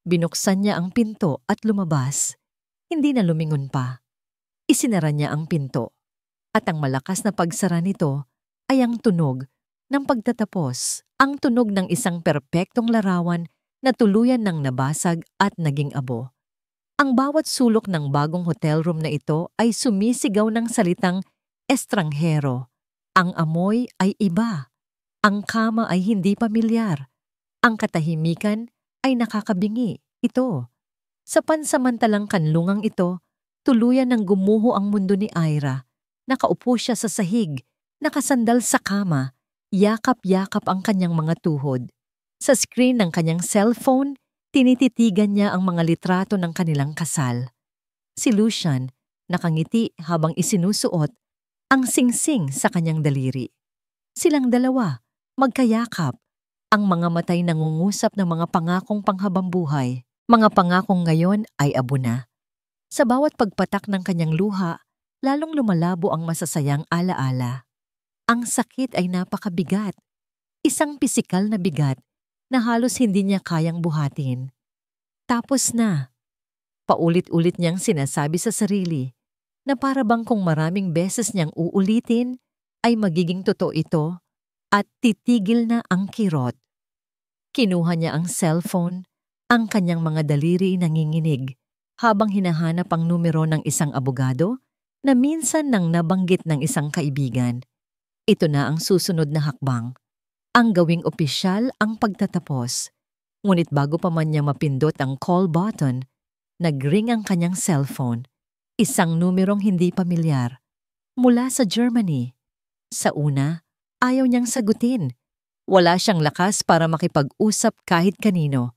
S1: Binuksan niya ang pinto at lumabas. Hindi na lumingon pa. Isinara niya ang pinto. At ang malakas na pagsara nito ay ang tunog ng pagtatapos, ang tunog ng isang perpektong larawan na tuluyan ng nabasag at naging abo. Ang bawat sulok ng bagong hotel room na ito ay sumisigaw ng salitang estranghero. Ang amoy ay iba. Ang kama ay hindi pamilyar. Ang katahimikan ay nakakabingi. Ito. Sa pansamantalang kanlungang ito, tuluyan ng gumuho ang mundo ni Ira. Nakaupo siya sa sahig, nakasandal sa kama, yakap-yakap ang kanyang mga tuhod. Sa screen ng kanyang cellphone, tinititigan niya ang mga litrato ng kanilang kasal. Si Lucian, nakangiti habang isinusuot ang singsing sa kanyang daliri. Silang dalawa, magkayakap, ang mga matay nangungusap ng mga pangakong panghabambuhay. Mga pangakong ngayon ay abo na. Sa bawat pagpatak ng kanyang luha, lalong lumalabo ang masasayang alaala. Ang sakit ay napakabigat. Isang pisikal na bigat na halos hindi niya kayang buhatin. Tapos na. Paulit-ulit niyang sinasabi sa sarili na para bang kung maraming beses niyang uulitin ay magiging totoo ito at titigil na ang kirot. Kinuha niya ang cellphone, ang kanyang mga daliri nanginginig habang hinahanap ang numero ng isang abogado na minsan nang nabanggit ng isang kaibigan. Ito na ang susunod na hakbang. Ang gawing opisyal ang pagtatapos. Ngunit bago pa man niya mapindot ang call button, nag-ring ang kanyang cellphone. Isang numerong hindi pamilyar. Mula sa Germany. Sa una, ayaw niyang sagutin. Wala siyang lakas para makipag-usap kahit kanino.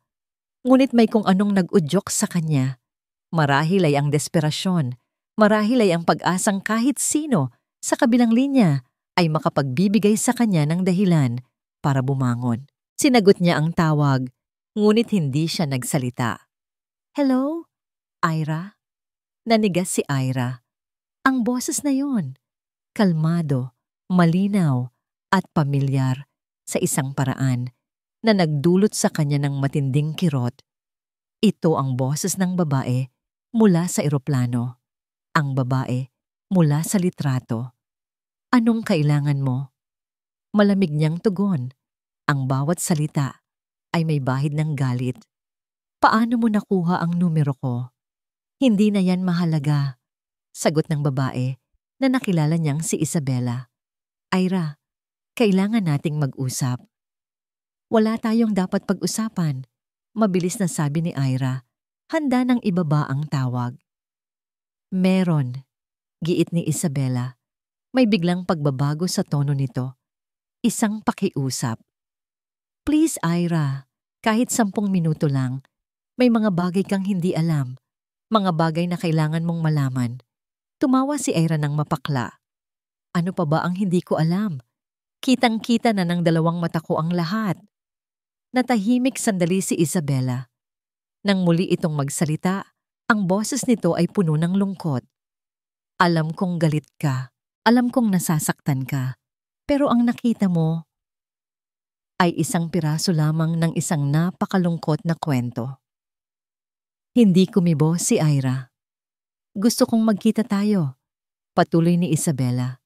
S1: Ngunit may kung anong nag-udyok sa kanya. Marahil ay ang desperasyon. Marahil ay ang pag-asang kahit sino sa kabilang linya ay makapagbibigay sa kanya ng dahilan para bumangon. Sinagot niya ang tawag, ngunit hindi siya nagsalita. Hello? Ira? Nanigas si Ira. Ang boses na yon, kalmado, malinaw, at pamilyar sa isang paraan na nagdulot sa kanya ng matinding kirot. Ito ang boses ng babae mula sa eroplano. Ang babae mula sa litrato. Anong kailangan mo? Malamig niyang tugon. Ang bawat salita ay may bahid ng galit. Paano mo nakuha ang numero ko? Hindi na yan mahalaga. Sagot ng babae na nakilala niyang si Isabela. Ira, kailangan nating mag-usap. Wala tayong dapat pag-usapan. Mabilis na sabi ni Ira. Handa nang ibaba ang tawag. Meron, giit ni Isabela. May biglang pagbabago sa tono nito. Isang pakiusap. Please, Ira, kahit 10 minuto lang. May mga bagay kang hindi alam. Mga bagay na kailangan mong malaman. Tumawa si Ira ng mapakla. Ano pa ba ang hindi ko alam? Kitang-kita na ng dalawang mata ko ang lahat. Natahimik sandali si Isabela. Nang muli itong magsalita, ang boses nito ay puno ng lungkot. Alam kong galit ka. Alam kong nasasaktan ka. Pero ang nakita mo ay isang piraso lamang ng isang napakalungkot na kwento. Hindi kumibo si Ira. Gusto kong magkita tayo. Patuloy ni Isabela.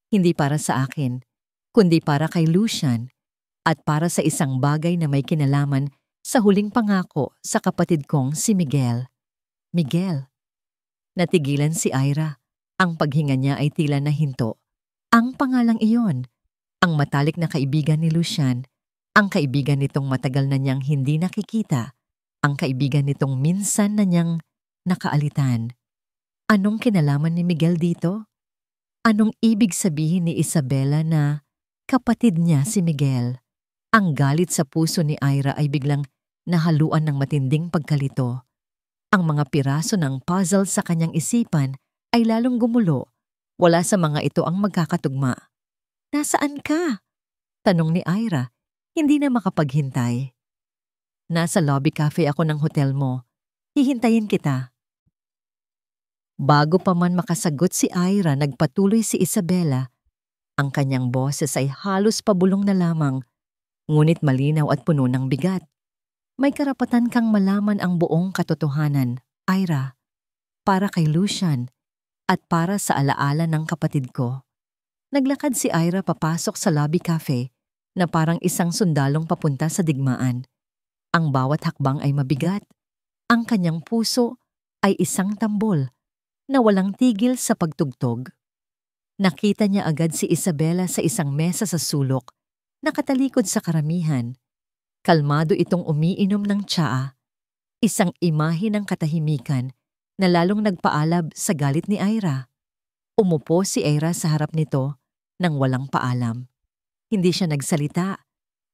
S1: Hindi para sa akin, kundi para kay Lucian at para sa isang bagay na may kinalaman sa huling pangako sa kapatid kong si Miguel. Miguel. Natigilan si Ira. Ang paghinga niya ay tila nahinto. Ang pangalang iyon, ang matalik na kaibigan ni Lucian, ang kaibigan nitong matagal na niyang hindi nakikita, ang kaibigan nitong minsan na niyang nakaalitan. Anong kinalaman ni Miguel dito? Anong ibig sabihin ni Isabela na kapatid niya si Miguel? Ang galit sa puso ni Ira ay biglang nahaluan ng matinding pagkalito. Ang mga piraso ng puzzle sa kanyang isipan ay lalong gumulo. Wala sa mga ito ang magkakatugma. "Nasaan ka?" tanong ni Ira, hindi na makapaghintay. "Nasa lobby cafe ako ng hotel mo. Hihintayin kita." Bago pa man makasagot si Ira, nagpatuloy si Isabela. Ang kanyang boses ay halos pabulong na lamang, ngunit malinaw at puno ng bigat. "May karapatan kang malaman ang buong katotohanan, Ira, para kay Lucian at para sa alaala ng kapatid ko." Naglakad si Ira papasok sa lobby cafe na parang isang sundalong papunta sa digmaan. Ang bawat hakbang ay mabigat. Ang kanyang puso ay isang tambol na walang tigil sa pagtugtog. Nakita niya agad si Isabela sa isang mesa sa sulok, nakatalikod sa karamihan. Kalmado itong umiinom ng tsaa, isang imahe ng katahimikan na lalong nagpaalab sa galit ni Ira. Umupo si Ira sa harap nito nang walang paalam. Hindi siya nagsalita.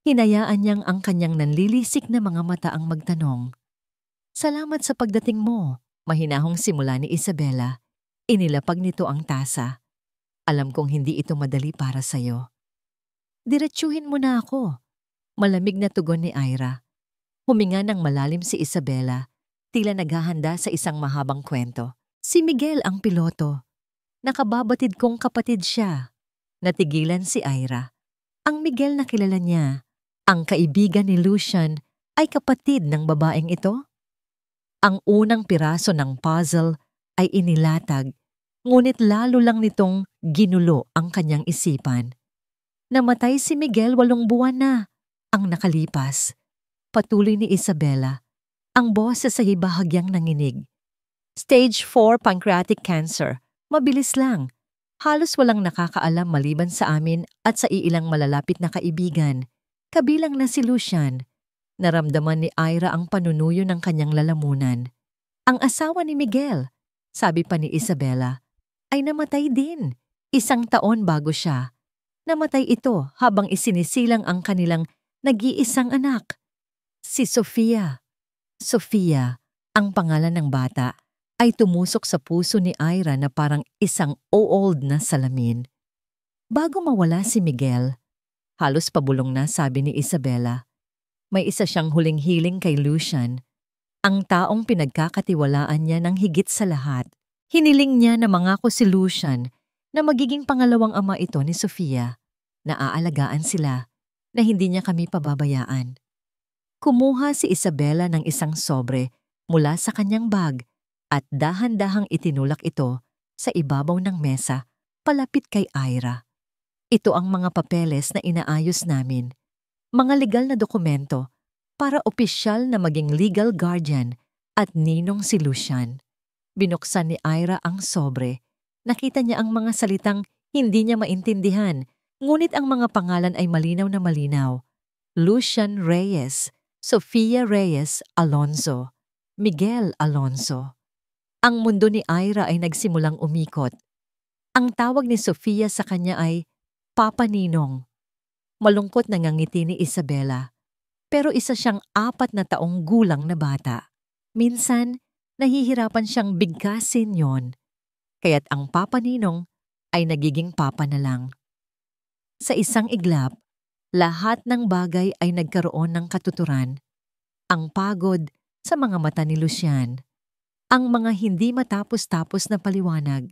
S1: Hinayaan niyang ang kanyang nanlilisik na mga mata ang magtanong. "Salamat sa pagdating mo." Mahinahong simula ni Isabela. Inilapag nito ang tasa. "Alam kong hindi ito madali para sa'yo." "Diretsuhin mo na ako." Malamig na tugon ni Ira. Huminga ng malalim si Isabela, tila naghahanda sa isang mahabang kwento. "Si Miguel ang piloto. Nakababatid kong kapatid siya." Natigilan si Ira. Ang Miguel na kilala niya, ang kaibigan ni Lucian, ay kapatid ng babaeng ito? Ang unang piraso ng puzzle ay inilatag, ngunit lalo lang nitong ginulo ang kanyang isipan. Namatay si Miguel 8 buwan na ang nakalipas. Patuloy ni Isabela, ang boses ay bahagyang nanginig. "Stage 4 pancreatic cancer. Mabilis lang. Halos walang nakakaalam maliban sa amin at sa iilang malalapit na kaibigan, kabilang na si Lucian." Naramdaman ni Ira ang panunuyo ng kanyang lalamunan. Ang asawa ni Miguel, sabi pa ni Isabela, ay namatay din. 1 taon bago siya. Namatay ito habang isinisilang ang kanilang nag-iisang anak, si Sofia. Sofia, ang pangalan ng bata, ay tumusok sa puso ni Ira na parang isang old na salamin. Bago mawala si Miguel, halos pabulong na sabi ni Isabela, may isa siyang huling hiling kay Lucian, ang taong pinagkakatiwalaan niya ng higit sa lahat. Hiniling niya na mangako si Lucian na magiging pangalawang ama ito ni Sofia, na aalagaan sila, na hindi niya kami pababayaan. Kumuha si Isabela ng isang sobre mula sa kanyang bag at dahan-dahang itinulak ito sa ibabaw ng mesa palapit kay Ira. Ito ang mga papeles na inaayos namin, mga legal na dokumento para opisyal na maging legal guardian at ninong si Lucian. Binuksan ni Ira ang sobre. Nakita niya ang mga salitang hindi niya maintindihan, ngunit ang mga pangalan ay malinaw na malinaw. Lucian Reyes, Sofia Reyes Alonzo, Miguel Alonzo. Ang mundo ni Ira ay nagsimulang umikot. Ang tawag ni Sofia sa kanya ay Papa Ninong. Malungkot na ngangiti ni Isabela, pero isa siyang 4 na taong gulang na bata. Minsan, nahihirapan siyang bigkasin yon, kaya't ang Papa Ninong ay nagiging papa na lang. Sa isang iglap, lahat ng bagay ay nagkaroon ng katuturan. Ang pagod sa mga mata ni Lucian, ang mga hindi matapos-tapos na paliwanag,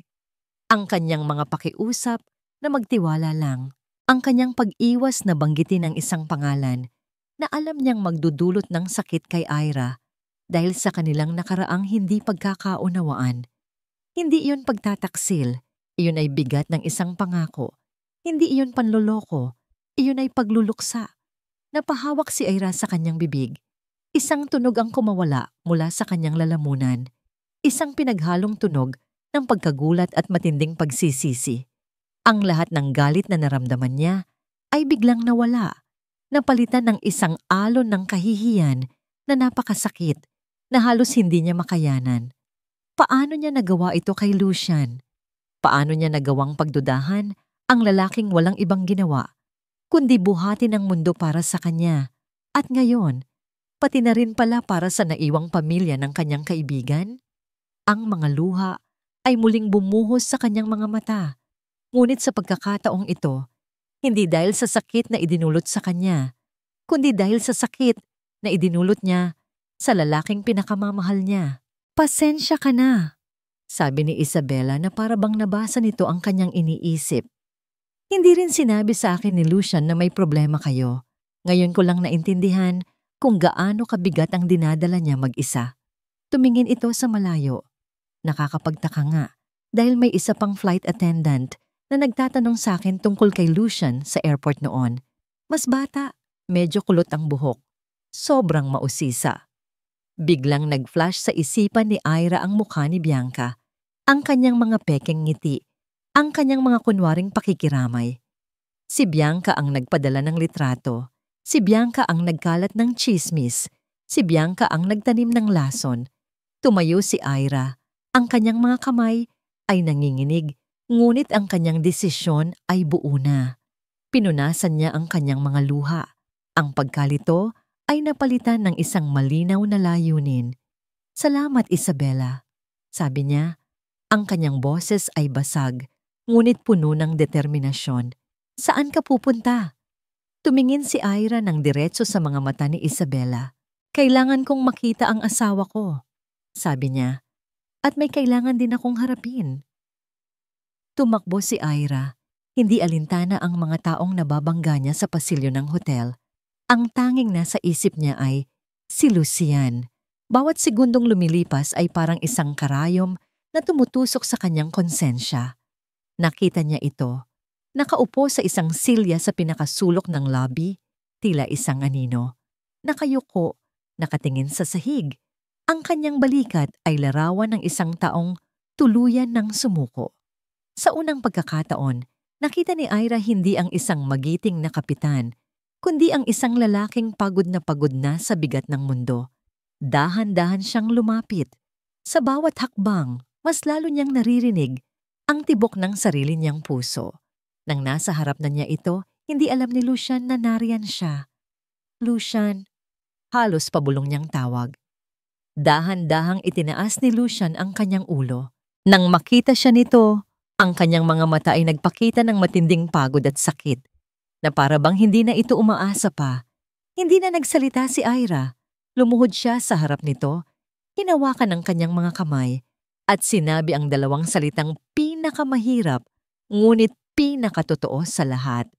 S1: ang kanyang mga pakiusap na magtiwala lang, ang kanyang pag-iwas na banggitin ang isang pangalan na alam niyang magdudulot ng sakit kay Ira dahil sa kanilang nakaraang hindi pagkakaunawaan. Hindi iyon pagtataksil, Iyon ay bigat ng isang pangako. Hindi iyon panloloko. Iyon ay pagluluksa. Napahawak si Ira sa kanyang bibig. Isang tunog ang kumawala mula sa kanyang lalamunan. Isang pinaghalong tunog ng pagkagulat at matinding pagsisisi. Ang lahat ng galit na naramdaman niya ay biglang nawala. Napalitan ng isang alon ng kahihiyan na napakasakit na halos hindi niya makayanan. Paano niya nagawa ito kay Lucian? Paano niya nagawang pagdudahan ang lalaking walang ibang ginawa, kundi buhatin ang mundo para sa kanya? At ngayon, pati na rin pala para sa naiwang pamilya ng kanyang kaibigan? Ang mga luha ay muling bumuhos sa kanyang mga mata. Ngunit sa pagkakataong ito, hindi dahil sa sakit na idinulot sa kanya, kundi dahil sa sakit na idinulot niya sa lalaking pinakamamahal niya. Pasensya ka na, sabi ni Isabela na para bang nabasa nito ang kanyang iniisip. Hindi rin sinabi sa akin ni Lucian na may problema kayo. Ngayon ko lang naintindihan kung gaano kabigat ang dinadala niya mag-isa. Tumingin ito sa malayo. Nakakapagtaka nga dahil may isa pang flight attendant na nagtatanong sa akin tungkol kay Lucian sa airport noon. Mas bata, medyo kulot ang buhok. Sobrang mausisa. Biglang nag-flash sa isipan ni Ira ang mukha ni Bianca. Ang kanyang mga pekeng ngiti. Ang kanyang mga kunwaring pakikiramay. Si Bianca ang nagpadala ng litrato. Si Bianca ang nagkalat ng chismis. Si Bianca ang nagtanim ng lason. Tumayo si Ira. Ang kanyang mga kamay ay nanginginig, ngunit ang kanyang desisyon ay buo na. Pinunasan niya ang kanyang mga luha. Ang pagkalito ay napalitan ng isang malinaw na layunin. Salamat, Isabela, sabi niya. Ang kanyang boses ay basag, ngunit puno ng determinasyon. Saan ka pupunta? Tumingin si Ira ng diretso sa mga mata ni Isabela. Kailangan kong makita ang asawa ko, sabi niya. At may kailangan din akong harapin. Tumakbo si Ira. Hindi alintana ang mga taong nababangga niya sa pasilyo ng hotel. Ang tanging nasa isip niya ay si Lucian. Bawat segundong lumilipas ay parang isang karayom na tumutusok sa kanyang konsensya. Nakita niya ito. Nakaupo sa isang silya sa pinakasulok ng lobby, tila isang anino. Nakayuko, nakatingin sa sahig. Ang kanyang balikat ay larawan ng isang taong tuluyan ng sumuko. Sa unang pagkakataon, nakita ni Ira hindi ang isang magiting na kapitan, kundi ang isang lalaking pagod na sa bigat ng mundo. Dahan-dahan siyang lumapit. Sa bawat hakbang, mas lalo niyang naririnig ang tibok ng sarili niyang puso. Nang nasa harap na niya ito, hindi alam ni Lucian na nariyan siya. Lucian, halos pabulong niyang tawag. Dahan-dahang itinaas ni Lucian ang kanyang ulo. Nang makita siya nito, ang kanyang mga mata ay nagpakita ng matinding pagod at sakit, na para bang hindi na ito umaasa pa. Hindi na nagsalita si Ira. Lumuhod siya sa harap nito, hinawakan ang kanyang mga kamay, at sinabi ang dalawang salitang pinakamahirap, ngunit pinakatotoo sa lahat.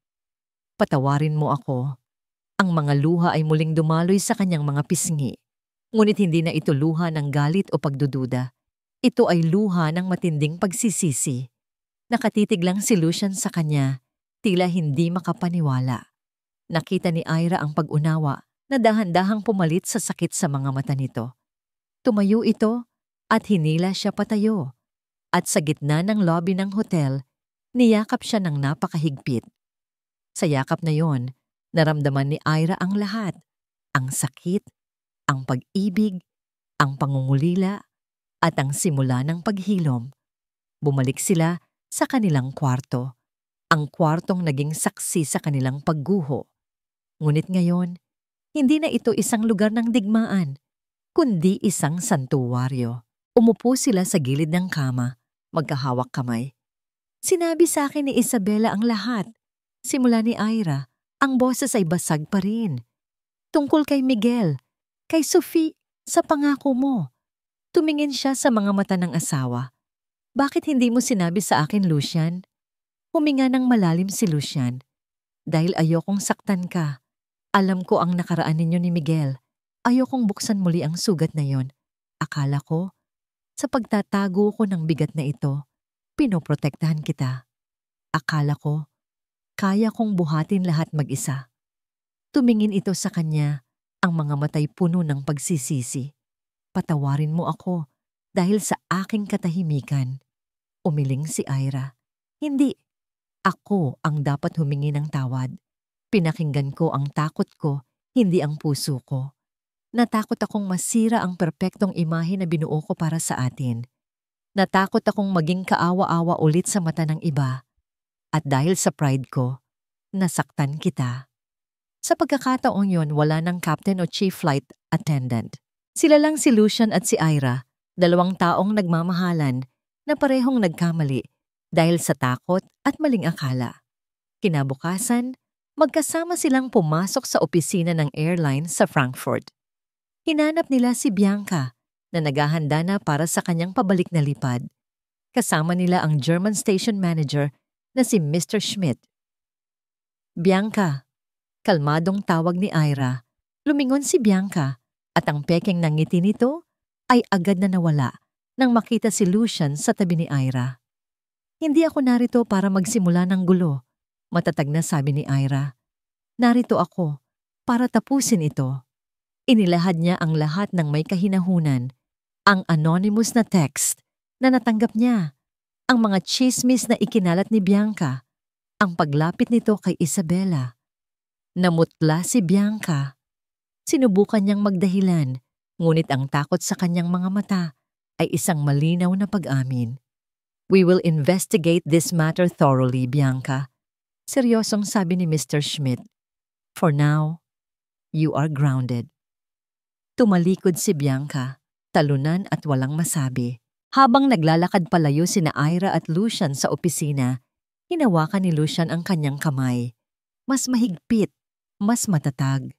S1: Patawarin mo ako. Ang mga luha ay muling dumaloy sa kanyang mga pisngi. Ngunit hindi na ito luha ng galit o pagdududa. Ito ay luha ng matinding pagsisisi. Nakatitig lang si Lucian sa kanya, tila hindi makapaniwala. Nakita ni Ira ang pag-unawa na dahan-dahang pumalit sa sakit sa mga mata nito. Tumayo ito at hinila siya patayo. At sa gitna ng lobby ng hotel, niyakap siya ng napakahigpit. Sa yakap na yon, naramdaman ni Ira ang lahat. Ang sakit, ang pag-ibig, ang pangungulila, at ang simula ng paghilom. Bumalik sila sa kanilang kwarto, ang kwartong naging saksi sa kanilang pagguho. Ngunit ngayon, hindi na ito isang lugar ng digmaan, kundi isang santuwaryo. Umupo sila sa gilid ng kama, magkahawak kamay. Sinabi sa akin ni Isabela ang lahat. Simula ni Ira, ang boses ay basag pa rin. Tungkol kay Miguel, kay Sophie, sa pangako mo. Tumingin siya sa mga mata ng asawa. Bakit hindi mo sinabi sa akin, Lucian? Huminga ng malalim si Lucian. Dahil ayokong saktan ka. Alam ko ang nakaraan ninyo ni Miguel. Ayokong buksan muli ang sugat na yon. Akala ko, sa pagtatago ko ng bigat na ito, pinoprotektahan kita. Akala ko, kaya kong buhatin lahat mag-isa. Tumingin ito sa kanya, ang mga matay puno ng pagsisisi. Patawarin mo ako dahil sa aking katahimikan. Umiling si Ira. Hindi. Ako ang dapat humingi ng tawad. Pinakinggan ko ang takot ko, hindi ang puso ko. Natakot akong masira ang perpektong imahe na binuo ko para sa atin. Natakot akong maging kaawa-awa ulit sa mata ng iba. At dahil sa pride ko, nasaktan kita. Sa pagkakataong yon, wala ng captain o chief flight attendant. Sila lang si Lucian at si Ira, 2 taong nagmamahalan na parehong nagkamali dahil sa takot at maling akala. Kinabukasan, magkasama silang pumasok sa opisina ng airline sa Frankfurt. Hinanap nila si Bianca na naghahanda na para sa kanyang pabalik na lipad. Kasama nila ang German station manager na si Mr. Schmidt. Bianca, kalmadong tawag ni Ira. Lumingon si Bianca at ang pekeng ng ngiti nito ay agad na nawala nang makita si Lucian sa tabi ni Ira. Hindi ako narito para magsimula ng gulo, matatag na sabi ni Ira. Narito ako para tapusin ito. Inilahad niya ang lahat ng may kahinahunan, ang anonymous na text na natanggap niya, ang mga chismis na ikinalat ni Bianca, ang paglapit nito kay Isabela. Namutla si Bianca. Sinubukan niyang magdahilan, ngunit ang takot sa kanyang mga mata ay isang malinaw na pag-amin. We will investigate this matter thoroughly, Bianca. Seryosong sabi ni Mr. Schmidt. For now, you are grounded. Tumalikod si Bianca, talunan at walang masabi. Habang naglalakad palayo sina Ira at Lucian sa opisina, hinawakan ni Lucian ang kanyang kamay. Mas mahigpit, mas matatag.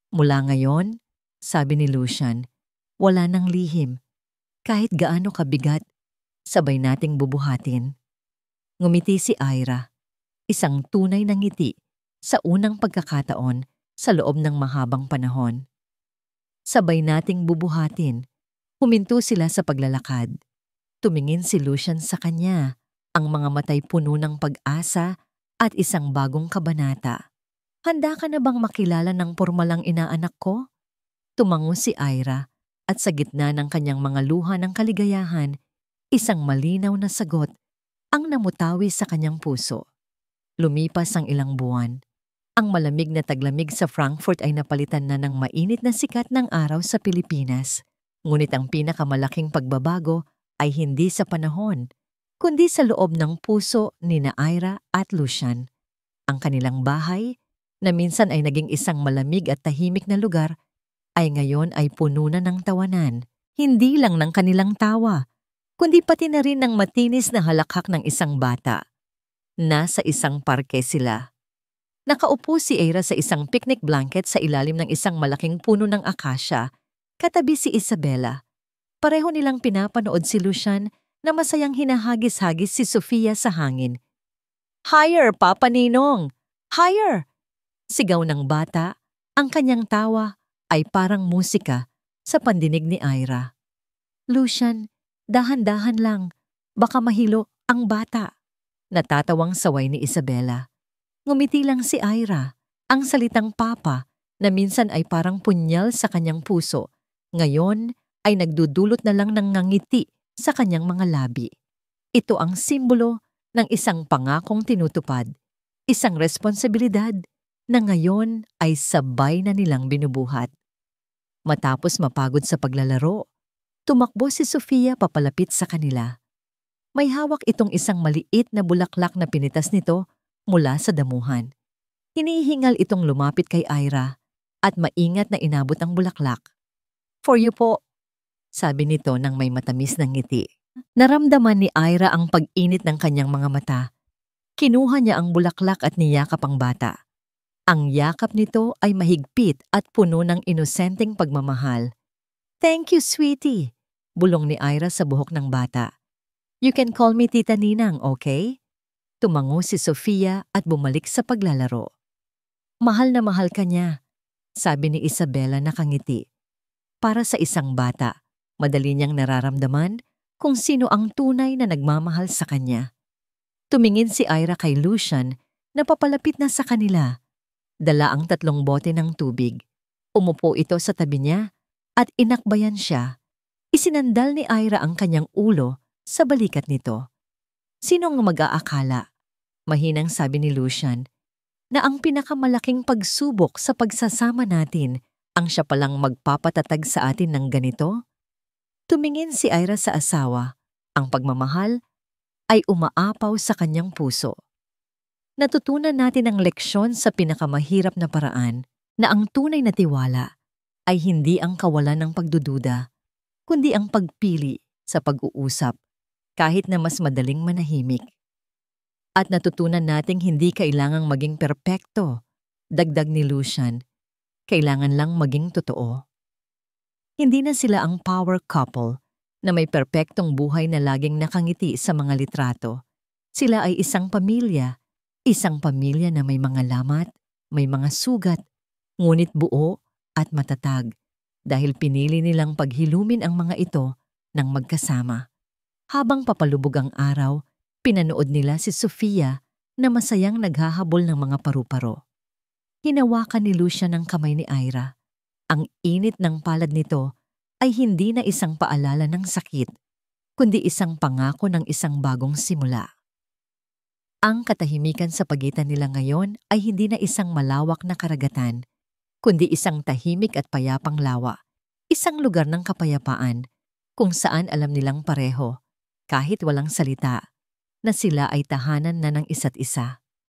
S1: Mula ngayon, sabi ni Lucian, wala nang lihim. Kahit gaano kabigat, sabay nating bubuhatin. Ngumiti si Ira, isang tunay na ngiti sa unang pagkakataon sa loob ng mahabang panahon. Sabay nating bubuhatin. Huminto sila sa paglalakad. Tumingin si Lucian sa kanya, ang mga matay puno ng pag-asa at isang bagong kabanata. Handa ka na bang makilala ng pormalang inaanak ko? Tumango si Ira at sa gitna ng kanyang mga luha ng kaligayahan, isang malinaw na sagot ang namutawi sa kanyang puso. Lumipas ang ilang buwan. Ang malamig na taglamig sa Frankfurt ay napalitan na ng mainit na sikat ng araw sa Pilipinas. Ngunit ang pinakamalaking pagbabago ay hindi sa panahon, kundi sa loob ng puso ni Ira at Lucian. Ang kanilang bahay, na minsan ay naging isang malamig at tahimik na lugar, ay ngayon ay puno na ng tawanan. Hindi lang ng kanilang tawa, kundi pati na rin ng matinis na halakhak ng isang bata. Nasa isang parke sila. Nakaupo si Ira sa isang picnic blanket sa ilalim ng isang malaking puno ng akasya, katabi si Isabela. Pareho nilang pinapanood si Lucian na masayang hinahagis-hagis si Sofia sa hangin. Higher, Papa Ninong! Higher! Sigaw ng bata, ang kanyang tawa ay parang musika sa pandinig ni Ira. Lucian, dahan-dahan lang, baka mahilo ang bata. Natatawang saway ni Isabela. Ngumiti lang si Ira, ang salitang papa na minsan ay parang punyal sa kanyang puso. Ngayon ay nagdudulot na lang ng ngangiti sa kanyang mga labi. Ito ang simbolo ng isang pangakong tinutupad, isang responsibilidad na ngayon ay sabay na nilang binubuhat. Matapos mapagod sa paglalaro, tumakbo si Sofia papalapit sa kanila. May hawak itong isang maliit na bulaklak na pinitas nito mula sa damuhan. Hinihingal itong lumapit kay Ira at maingat na inabot ang bulaklak. For you po, sabi nito nang may matamis ng ngiti. Naramdaman ni Ira ang pag-init ng kanyang mga mata. Kinuha niya ang bulaklak at niyakap ang bata. Ang yakap nito ay mahigpit at puno ng inosenteng pagmamahal. Thank you, sweetie, bulong ni Ira sa buhok ng bata. You can call me Tita Ninang, okay? Tumango si Sofia at bumalik sa paglalaro. Mahal na mahal ka niya, sabi ni Isabela nakangiti. Para sa isang bata, madali niyang nararamdaman kung sino ang tunay na nagmamahal sa kanya. Tumingin si Ira kay Lucian na papalapit na sa kanila. Dala ang 3 bote ng tubig. Umupo ito sa tabi niya at inakbayan siya. Isinandal ni Ira ang kanyang ulo sa balikat nito. Sino ang mag-aakala? Mahinang sabi ni Lucian na ang pinakamalaking pagsubok sa pagsasama natin ang siya palang magpapatatag sa atin ng ganito? Tumingin si Ira sa asawa. Ang pagmamahal ay umaapaw sa kanyang puso. Natutunan natin ang leksyon sa pinakamahirap na paraan na ang tunay na tiwala ay hindi ang kawalan ng pagdududa, kundi ang pagpili sa pag-uusap kahit na mas madaling manahimik. At natutunan nating hindi kailangang maging perpekto, dagdag ni Lucian, kailangan lang maging totoo. Hindi na sila ang power couple na may perpektong buhay na laging nakangiti sa mga litrato. Sila ay isang pamilya na may mga lamat, may mga sugat, ngunit buo at matatag dahil pinili nilang paghilumin ang mga ito ng magkasama. Habang papalubog ang araw, pinanood nila si Sofia na masayang naghahabol ng mga paru-paro. Hinawakan ni Lucian ang kamay ni Ira. Ang init ng palad nito ay hindi na isang paalala ng sakit, kundi isang pangako ng isang bagong simula. Ang katahimikan sa pagitan nila ngayon ay hindi na isang malawak na karagatan, kundi isang tahimik at payapang lawa, isang lugar ng kapayapaan kung saan alam nilang pareho, kahit walang salita, na sila ay tahanan na ng isa't isa.